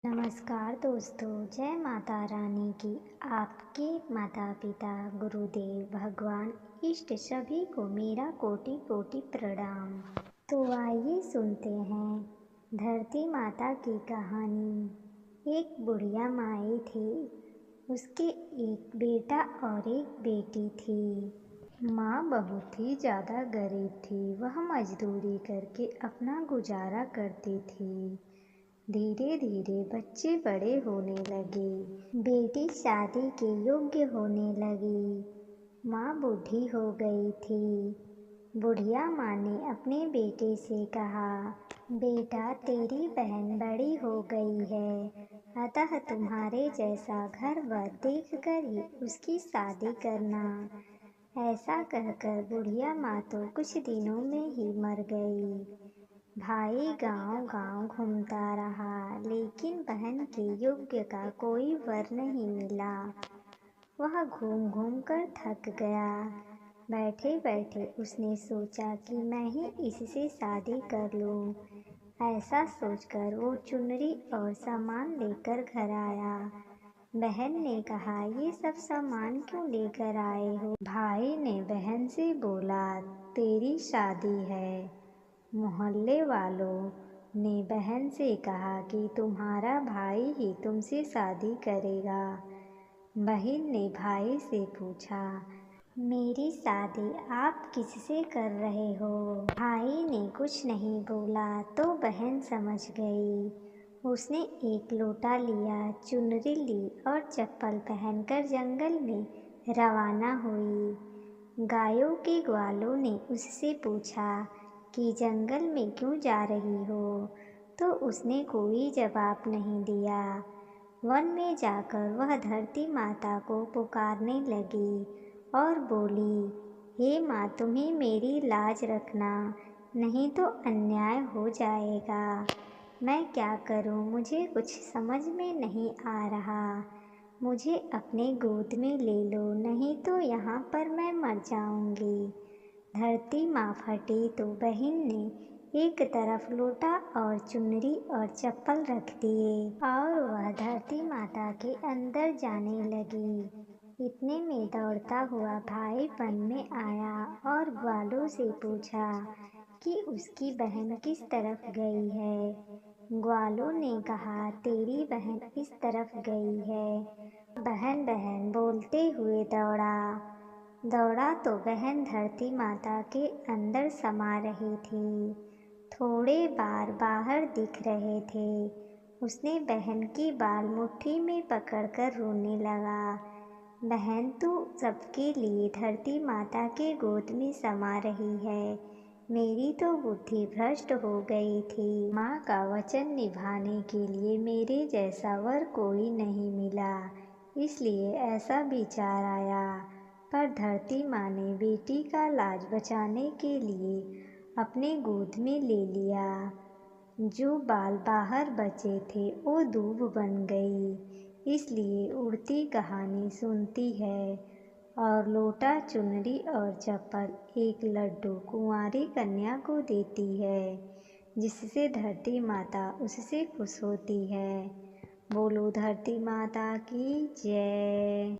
नमस्कार दोस्तों, जय माता रानी की। आपके माता पिता, गुरुदेव, भगवान, इष्ट सभी को मेरा कोटि कोटि प्रणाम। तो आइए सुनते हैं धरती माता की कहानी। एक बुढ़िया माई थी, उसके एक बेटा और एक बेटी थी। माँ बहुत ही ज़्यादा गरीब थी, वह मजदूरी करके अपना गुजारा करती थी। धीरे धीरे बच्चे बड़े होने लगे, बेटी शादी के योग्य होने लगी। माँ बूढ़ी हो गई थी। बुढ़िया माँ ने अपने बेटे से कहा, बेटा तेरी बहन बड़ी हो गई है, अतः तुम्हारे जैसा घर वर देख कर ही उसकी शादी करना। ऐसा कहकर बुढ़िया माँ तो कुछ दिनों में ही मर गई। भाई गांव गांव घूमता रहा, लेकिन बहन के योग्य का कोई वर नहीं मिला। वह घूम घूम कर थक गया। बैठे बैठे उसने सोचा कि मैं ही इससे शादी कर लूं। ऐसा सोचकर वो चुनरी और सामान लेकर घर आया। बहन ने कहा, ये सब सामान क्यों लेकर आए हो? भाई ने बहन से बोला, तेरी शादी है। मोहल्ले वालों ने बहन से कहा कि तुम्हारा भाई ही तुमसे शादी करेगा। बहन ने भाई से पूछा, मेरी शादी आप किससे कर रहे हो? भाई ने कुछ नहीं बोला तो बहन समझ गई। उसने एक लोटा लिया, चुनरी ली और चप्पल पहनकर जंगल में रवाना हुई। गायों के ग्वालों ने उससे पूछा कि जंगल में क्यों जा रही हो? तो उसने कोई जवाब नहीं दिया। वन में जाकर वह धरती माता को पुकारने लगी और बोली, हे माँ, तुम्हें मेरी लाज रखना, नहीं तो अन्याय हो जाएगा। मैं क्या करूँ, मुझे कुछ समझ में नहीं आ रहा। मुझे अपने गोद में ले लो, नहीं तो यहाँ पर मैं मर जाऊंगी। धरती माँ फटी तो बहन ने एक तरफ लोटा और चुनरी और चप्पल रख दिए और वह धरती माता के अंदर जाने लगी। इतने में दौड़ता हुआ भाई वन में आया और ग्वालों से पूछा कि उसकी बहन किस तरफ गई है। ग्वालों ने कहा, तेरी बहन इस तरफ गई है। बहन बहन बोलते हुए दौड़ा तो बहन धरती माता के अंदर समा रही थी। थोड़े बार बाहर दिख रहे थे। उसने बहन की बाल मुट्ठी में पकड़कर रोने लगा। बहन तू सबके लिए धरती माता के गोद में समा रही है, मेरी तो बुद्धि भ्रष्ट हो गई थी। माँ का वचन निभाने के लिए मेरे जैसा वर कोई नहीं मिला, इसलिए ऐसा विचार आया। पर धरती माँ ने बेटी का लाज बचाने के लिए अपने गोद में ले लिया। जो बाल बाहर बचे थे वो दूब बन गई, इसलिए उड़ती कहानी सुनती है और लोटा, चुनरी और चप्पल एक लड्डू कुंवारी कन्या को देती है, जिससे धरती माता उससे खुश होती है। बोलो धरती माता की जय।